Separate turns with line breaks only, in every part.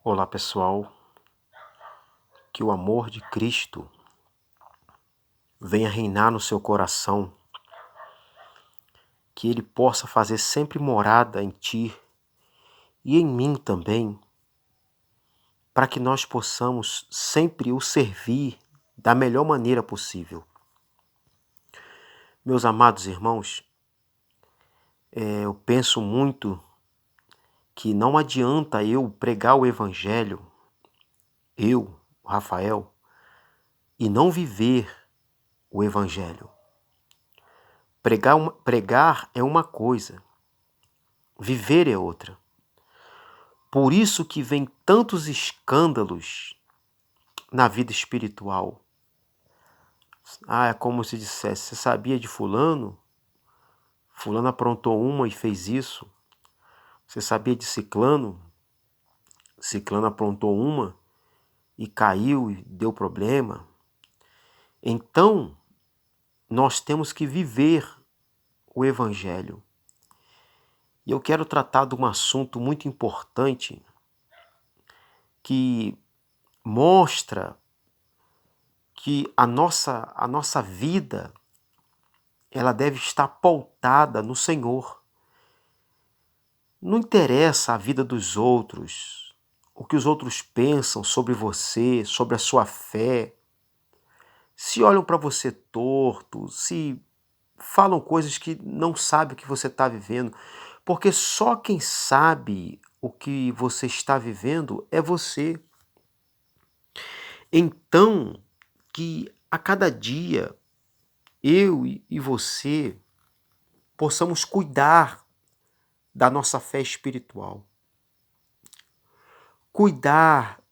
Olá pessoal, que o amor de Cristo venha reinar no seu coração, que Ele possa fazer sempre morada em ti e em mim também, para que nós possamos sempre o servir da melhor maneira possível. Meus amados irmãos, eu penso muito que não adianta eu pregar o Evangelho, eu, Rafael, e não viver o Evangelho. Pregar é uma coisa, viver é outra. Por isso que vem tantos escândalos na vida espiritual. É como se dissesse, você sabia de fulano? Fulano aprontou uma e fez isso. Você sabia de ciclano? Ciclano aprontou uma e caiu e deu problema. Então, nós temos que viver o Evangelho. E eu quero tratar de um assunto muito importante que mostra que a nossa vida ela deve estar pautada no Senhor. Não interessa a vida dos outros, o que os outros pensam sobre você, sobre a sua fé, se olham para você torto, se falam coisas que não sabem o que você está vivendo, porque só quem sabe o que você está vivendo é você. Então, que a cada dia eu e você possamos cuidar da nossa fé espiritual, cuidar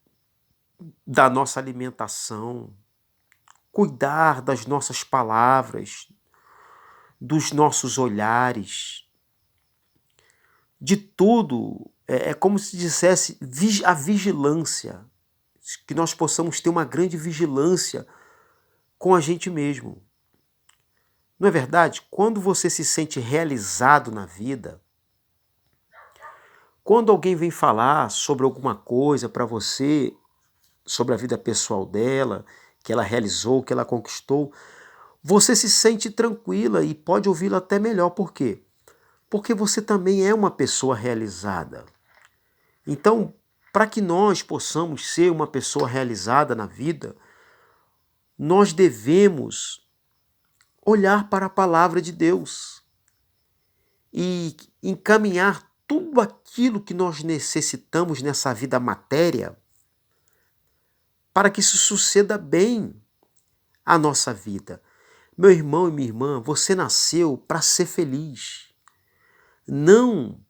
da nossa alimentação, cuidar das nossas palavras, dos nossos olhares, de tudo. É como se dissesse a vigilância, que nós possamos ter uma grande vigilância com a gente mesmo. Não é verdade? Quando você se sente realizado na vida, quando alguém vem falar sobre alguma coisa para você, sobre a vida pessoal dela, que ela realizou, que ela conquistou, você se sente tranquila e pode ouvi-la até melhor. Por quê? Porque você também é uma pessoa realizada. Então, para que nós possamos ser uma pessoa realizada na vida, nós devemos olhar para a palavra de Deus e encaminhar tudo aquilo que nós necessitamos nessa vida matéria para que isso suceda bem a nossa vida. Meu irmão e minha irmã, você nasceu para ser feliz, não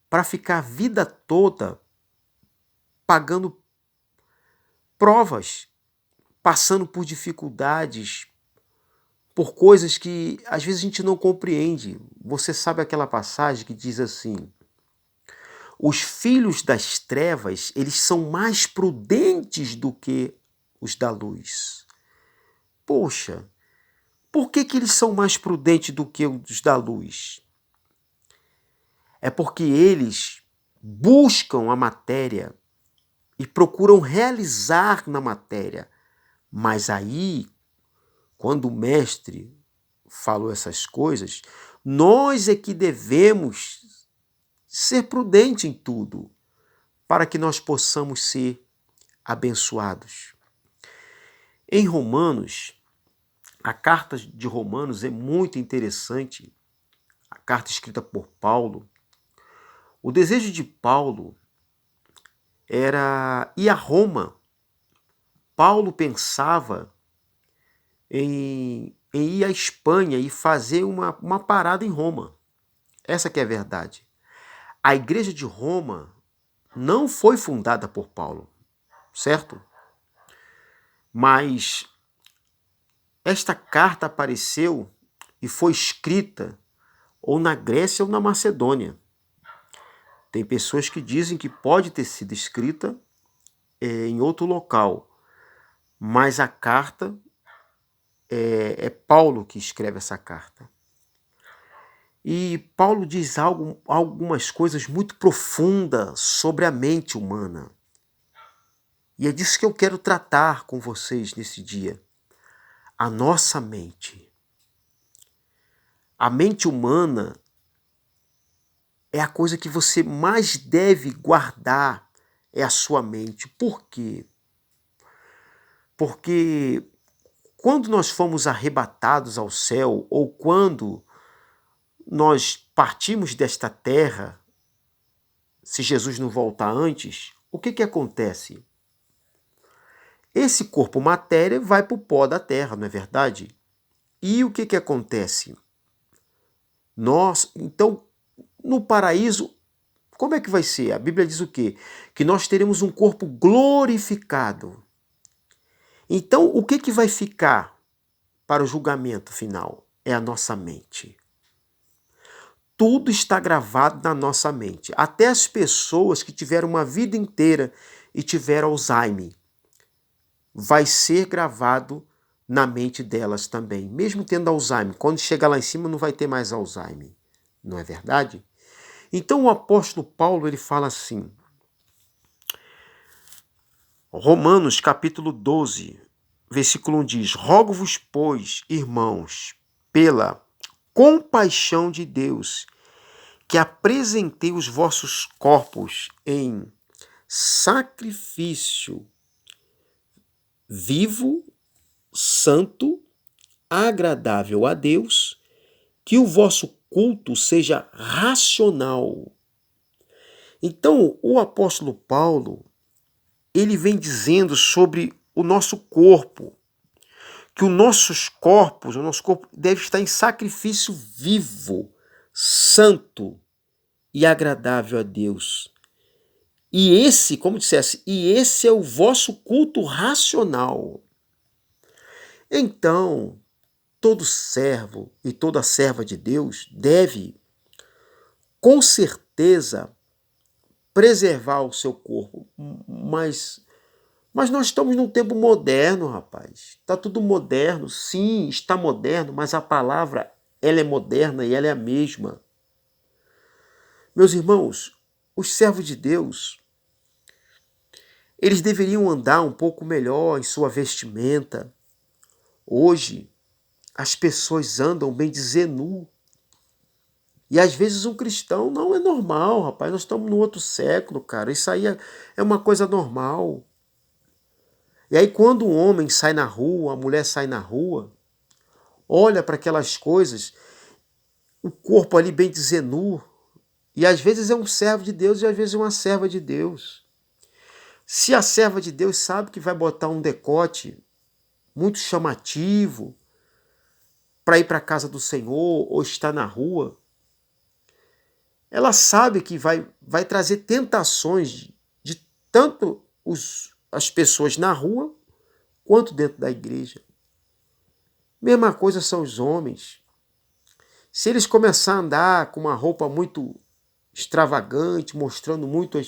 para ficar a vida toda pagando provas, passando por dificuldades, por coisas que às vezes a gente não compreende. Você sabe aquela passagem que diz assim: os filhos das trevas, eles são mais prudentes do que os da luz. Poxa, por que eles são mais prudentes do que os da luz? É porque eles buscam a matéria e procuram realizar na matéria. Mas aí, quando o mestre falou essas coisas, nós é que devemos ser prudentes em tudo, para que nós possamos ser abençoados. Em Romanos, a carta de Romanos é muito interessante, a carta escrita por Paulo. O desejo de Paulo era ir a Roma. Paulo pensava em ir à Espanha e fazer uma parada em Roma. Essa que é a verdade. A igreja de Roma não foi fundada por Paulo, certo? Mas esta carta apareceu e foi escrita ou na Grécia ou na Macedônia. Tem pessoas que dizem que pode ter sido escrita em outro local, mas a carta é Paulo que escreve essa carta. E Paulo diz algumas coisas muito profundas sobre a mente humana. E é disso que eu quero tratar com vocês nesse dia. A nossa mente. A mente humana é a coisa que você mais deve guardar, é a sua mente. Por quê? Porque quando nós fomos arrebatados ao céu, ou quando nós partimos desta terra, se Jesus não voltar antes, o que acontece? Esse corpo matéria vai para o pó da terra, não é verdade? E o que acontece? Então, no paraíso, como é que vai ser? A Bíblia diz o quê? Que nós teremos um corpo glorificado. Então, o que vai ficar para o julgamento final? É a nossa mente. Tudo está gravado na nossa mente. Até as pessoas que tiveram uma vida inteira e tiveram Alzheimer, vai ser gravado na mente delas também. Mesmo tendo Alzheimer, quando chegar lá em cima não vai ter mais Alzheimer. Não é verdade? Então o apóstolo Paulo ele fala assim, Romanos capítulo 12, versículo 1 diz, rogo-vos, pois, irmãos, pela compaixão de Deus, que apresentei os vossos corpos em sacrifício vivo, santo, agradável a Deus, que o vosso culto seja racional. Então, o apóstolo Paulo, ele vem dizendo sobre o nosso corpo, que o nosso corpo deve estar em sacrifício vivo, santo e agradável a Deus. E esse é o vosso culto racional. Então, todo servo e toda serva de Deus deve, com certeza, preservar o seu corpo. Mas nós estamos num tempo moderno, rapaz. Está tudo moderno. Sim, está moderno, mas a palavra ela é moderna e ela é a mesma. Meus irmãos, os servos de Deus, eles deveriam andar um pouco melhor em sua vestimenta. Hoje, as pessoas andam, bem dizer, nu. E às vezes um cristão não é normal, rapaz. Nós estamos no outro século, cara. Isso aí é uma coisa normal. E aí quando um homem sai na rua, a mulher sai na rua, olha para aquelas coisas, o corpo ali bem dizer nu, e às vezes é um servo de Deus e às vezes é uma serva de Deus. Se a serva de Deus sabe que vai botar um decote muito chamativo para ir para a casa do Senhor ou estar na rua, ela sabe que vai trazer tentações de tanto as pessoas na rua quanto dentro da igreja. Mesma coisa são os homens. Se eles começarem a andar com uma roupa muito extravagante, mostrando muito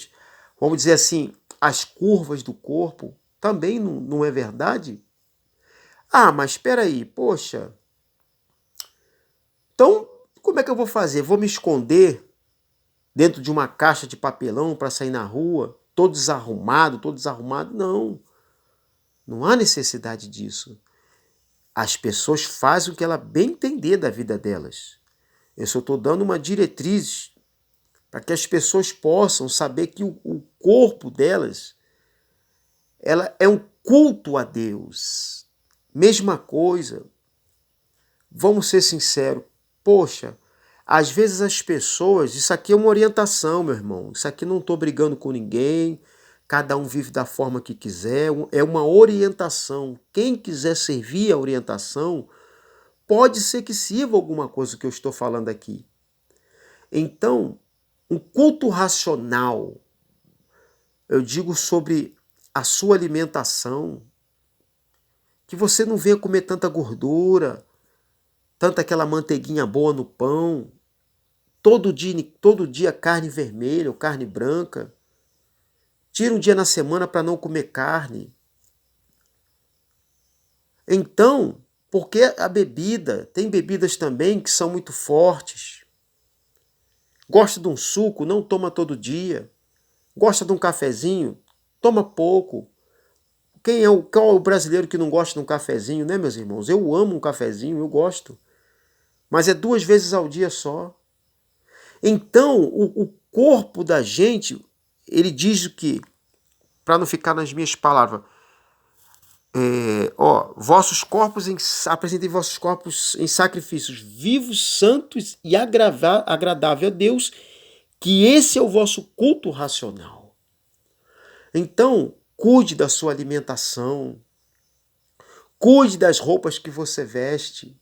vamos dizer assim, as curvas do corpo, também não é verdade? Ah, mas espera aí, poxa. Então, como é que eu vou fazer? Vou me esconder dentro de uma caixa de papelão para sair na rua, todo desarrumado? Não. Não há necessidade disso. As pessoas fazem o que ela bem entender da vida delas. Eu só estou dando uma diretriz para que as pessoas possam saber que o corpo delas ela é um culto a Deus. Mesma coisa. Vamos ser sinceros. Poxa, às vezes as pessoas, isso aqui é uma orientação, meu irmão. Isso aqui não estou brigando com ninguém. Cada um vive da forma que quiser. É uma orientação. Quem quiser servir a orientação, pode ser que sirva alguma coisa que eu estou falando aqui. Então, um culto racional, eu digo sobre a sua alimentação, que você não venha comer tanta gordura, tanta aquela manteiguinha boa no pão, todo dia carne vermelha ou carne branca. Tira um dia na semana para não comer carne. Então, porque a bebida, tem bebidas também que são muito fortes. Gosta de um suco, não toma todo dia. Gosta de um cafezinho, toma pouco. qual é o brasileiro que não gosta de um cafezinho, né, meus irmãos? Eu amo um cafezinho, eu gosto. Mas é 2 vezes ao dia só. Então, o corpo da gente, ele diz o quê? Para não ficar nas minhas palavras, apresentem vossos corpos em sacrifícios vivos, santos e agradável a Deus, que esse é o vosso culto racional. Então, cuide da sua alimentação, cuide das roupas que você veste,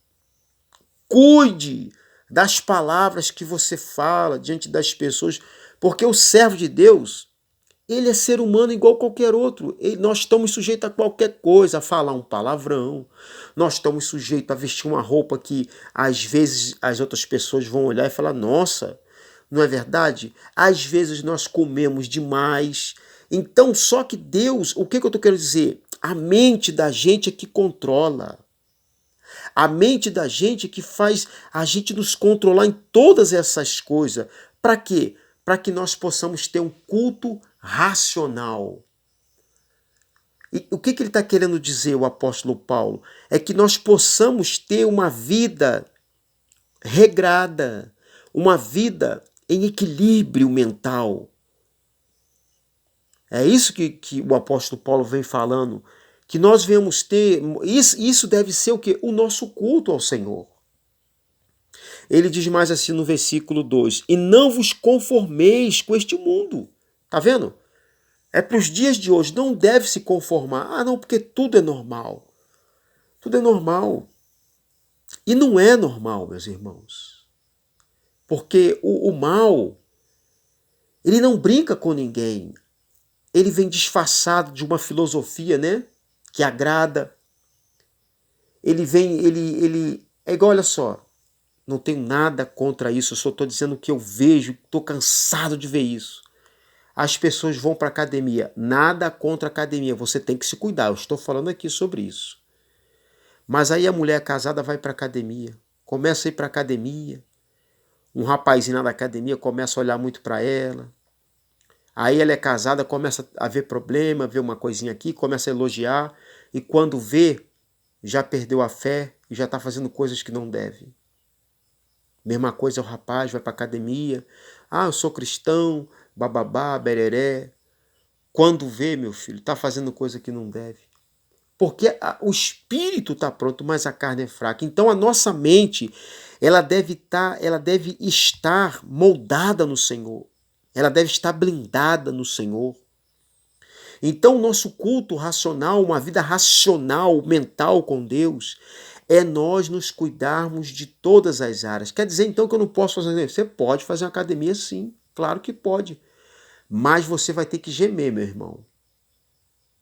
cuide das palavras que você fala diante das pessoas, porque o servo de Deus, ele é ser humano igual qualquer outro. Nós estamos sujeitos a qualquer coisa, a falar um palavrão. Nós estamos sujeitos a vestir uma roupa que às vezes as outras pessoas vão olhar e falar: nossa, não é verdade? Às vezes nós comemos demais. Então, só que Deus, o que eu estou querendo dizer? A mente da gente é que controla. A mente da gente é que faz a gente nos controlar em todas essas coisas. Para quê? Para que nós possamos ter um culto racional. E o que ele está querendo dizer, o apóstolo Paulo? É que nós possamos ter uma vida regrada, uma vida em equilíbrio mental. É isso que o apóstolo Paulo vem falando, que nós venhamos ter, isso deve ser o quê? O nosso culto ao Senhor. Ele diz mais assim no versículo 2, e não vos conformeis com este mundo. Tá vendo? É para os dias de hoje, não deve se conformar. Ah, não, porque tudo é normal. Tudo é normal. E não é normal, meus irmãos. Porque o mal, ele não brinca com ninguém. Ele vem disfarçado de uma filosofia, né? Que agrada. Ele é igual, olha só. Não tenho nada contra isso, eu só estou dizendo o que eu vejo, estou cansado de ver isso. As pessoas vão para a academia. Nada contra a academia, você tem que se cuidar. Eu estou falando aqui sobre isso. Mas aí a mulher casada vai para a academia, começa a ir para a academia. Um rapazinho lá da academia começa a olhar muito para ela. Aí ela é casada, começa a ver problema, vê uma coisinha aqui, começa a elogiar. E quando vê, já perdeu a fé e já está fazendo coisas que não deve. Mesma coisa, o rapaz vai para a academia. Ah, eu sou cristão, bababá, bereré. Quando vê, meu filho, está fazendo coisa que não deve. Porque o espírito está pronto, mas a carne é fraca. Então a nossa mente, ela deve estar moldada no Senhor. Ela deve estar blindada no Senhor. Então o nosso culto racional, uma vida racional, mental com Deus, é nós nos cuidarmos de todas as áreas. Quer dizer então que eu não posso fazer? Você pode fazer uma academia sim, claro que pode. Mas você vai ter que gemer, meu irmão.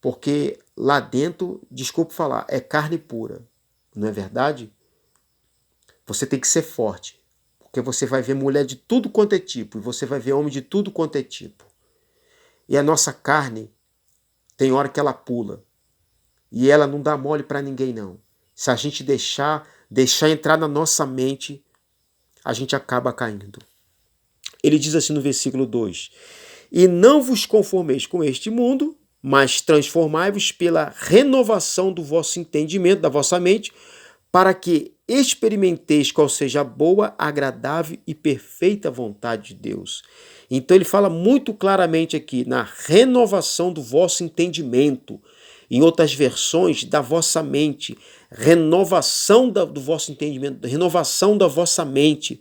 Porque lá dentro, desculpe falar, é carne pura. Não é verdade? Você tem que ser forte. Porque você vai ver mulher de tudo quanto é tipo. E você vai ver homem de tudo quanto é tipo. E a nossa carne, tem hora que ela pula. E ela não dá mole para ninguém, não. Se a gente deixar entrar na nossa mente, a gente acaba caindo. Ele diz assim no versículo 2: e não vos conformeis com este mundo, mas transformai-vos pela renovação do vosso entendimento, da vossa mente, para que experimenteis qual seja a boa, agradável e perfeita vontade de Deus. Então ele fala muito claramente aqui na renovação do vosso entendimento. Em outras versões, da vossa mente, renovação do vosso entendimento, renovação da vossa mente,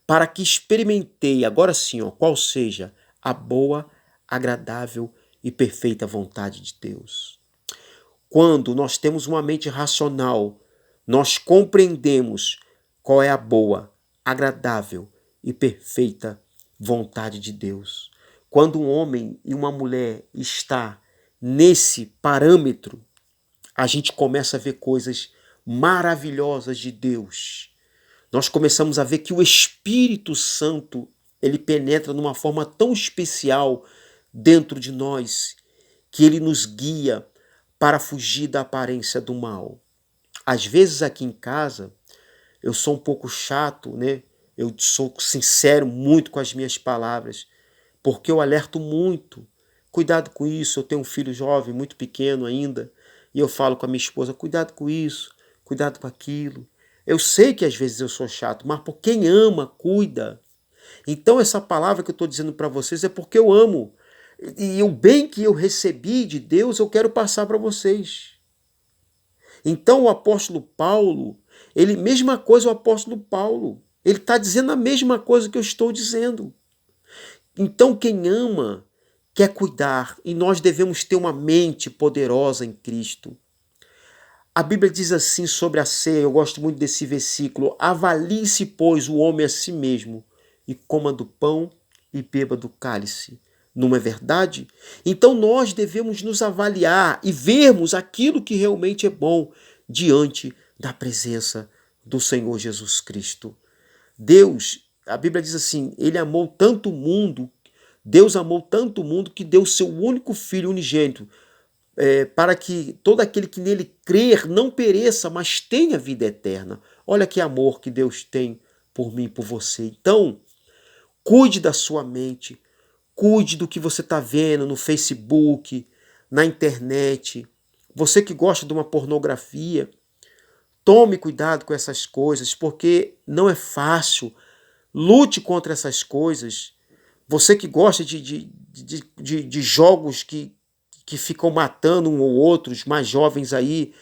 para que experimentei, agora sim, qual seja a boa, agradável e perfeita vontade de Deus. Quando nós temos uma mente racional, nós compreendemos qual é a boa, agradável e perfeita vontade de Deus. Quando um homem e uma mulher está nesse parâmetro, a gente começa a ver coisas maravilhosas de Deus. Nós começamos a ver que o Espírito Santo, ele penetra de uma forma tão especial dentro de nós, que ele nos guia para fugir da aparência do mal. Às vezes aqui em casa, eu sou um pouco chato, né? Eu sou sincero muito com as minhas palavras, porque eu alerto muito. Cuidado com isso, eu tenho um filho jovem, muito pequeno ainda, e eu falo com a minha esposa, cuidado com isso, cuidado com aquilo. Eu sei que às vezes eu sou chato, mas por quem ama, cuida. Então essa palavra que eu estou dizendo para vocês é porque eu amo. E o bem que eu recebi de Deus, eu quero passar para vocês. Então o apóstolo Paulo, mesma coisa o apóstolo Paulo, ele está dizendo a mesma coisa que eu estou dizendo. Então quem ama quer cuidar e nós devemos ter uma mente poderosa em Cristo. A Bíblia diz assim sobre a ceia, eu gosto muito desse versículo, avalie-se, pois, o homem a si mesmo e coma do pão e beba do cálice. Não é verdade? Então nós devemos nos avaliar e vermos aquilo que realmente é bom diante da presença do Senhor Jesus Cristo. Deus, a Bíblia diz assim, ele amou tanto o mundo, Deus amou tanto o mundo que deu seu único filho unigênito, para que todo aquele que nele crer não pereça, mas tenha vida eterna. Olha que amor que Deus tem por mim e por você. Então, cuide da sua mente, cuide do que você está vendo no Facebook, na internet. Você que gosta de uma pornografia, tome cuidado com essas coisas, porque não é fácil. Lute contra essas coisas. Você que gosta de jogos que ficam matando um ou outro, os mais jovens aí,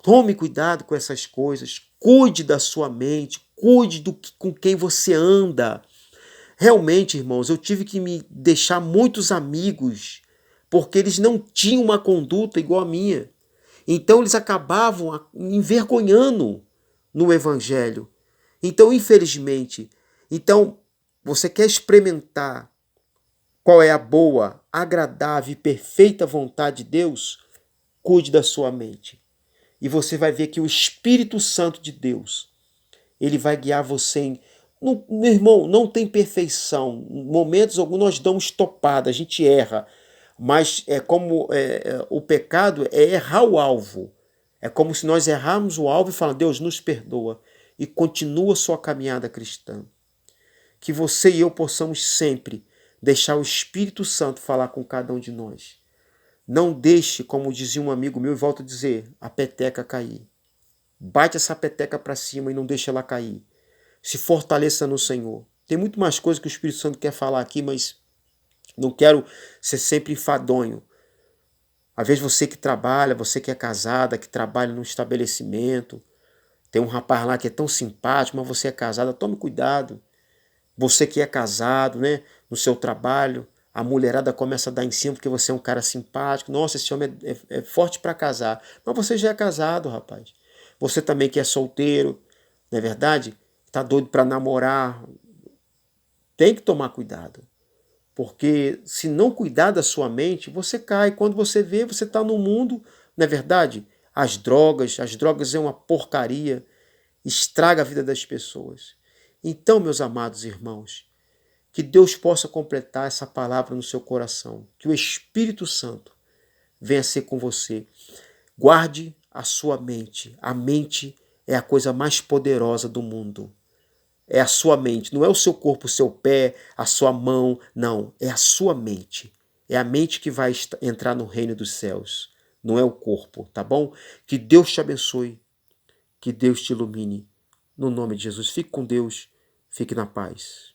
tome cuidado com essas coisas. Cuide da sua mente, cuide com quem você anda. Realmente, irmãos, eu tive que me deixar muitos amigos, porque eles não tinham uma conduta igual a minha. Então eles acabavam envergonhando no evangelho. Então, infelizmente, você quer experimentar qual é a boa, agradável e perfeita vontade de Deus? Cuide da sua mente. E você vai ver que o Espírito Santo de Deus, ele vai guiar você em... Meu irmão, não tem perfeição. Em momentos alguns nós damos topada, a gente erra. Mas é como o pecado é errar o alvo. É como se nós errarmos o alvo e falarmos, Deus nos perdoa. E continua sua caminhada cristã. Que você e eu possamos sempre deixar o Espírito Santo falar com cada um de nós. Não deixe, como dizia um amigo meu, e volto a dizer, a peteca cair. Bate essa peteca para cima e não deixe ela cair. Se fortaleça no Senhor. Tem muito mais coisa que o Espírito Santo quer falar aqui, mas não quero ser sempre enfadonho. Às vezes você que trabalha, você que é casada, que trabalha num estabelecimento, tem um rapaz lá que é tão simpático, mas você é casada, tome cuidado. Você que é casado, né, no seu trabalho, a mulherada começa a dar em cima porque você é um cara simpático. Nossa, esse homem é forte para casar. Mas você já é casado, rapaz. Você também que é solteiro, não é verdade? Tá doido para namorar. Tem que tomar cuidado. Porque se não cuidar da sua mente, você cai. Quando você vê, você está no mundo, não é verdade? As drogas é uma porcaria, estraga a vida das pessoas. Então, meus amados irmãos, que Deus possa completar essa palavra no seu coração, que o Espírito Santo venha ser com você. Guarde a sua mente. A mente é a coisa mais poderosa do mundo. É a sua mente, não é o seu corpo, o seu pé, a sua mão, não, é a sua mente. É a mente que vai entrar no reino dos céus, não é o corpo, tá bom? Que Deus te abençoe, que Deus te ilumine. No nome de Jesus, fique com Deus, fique na paz.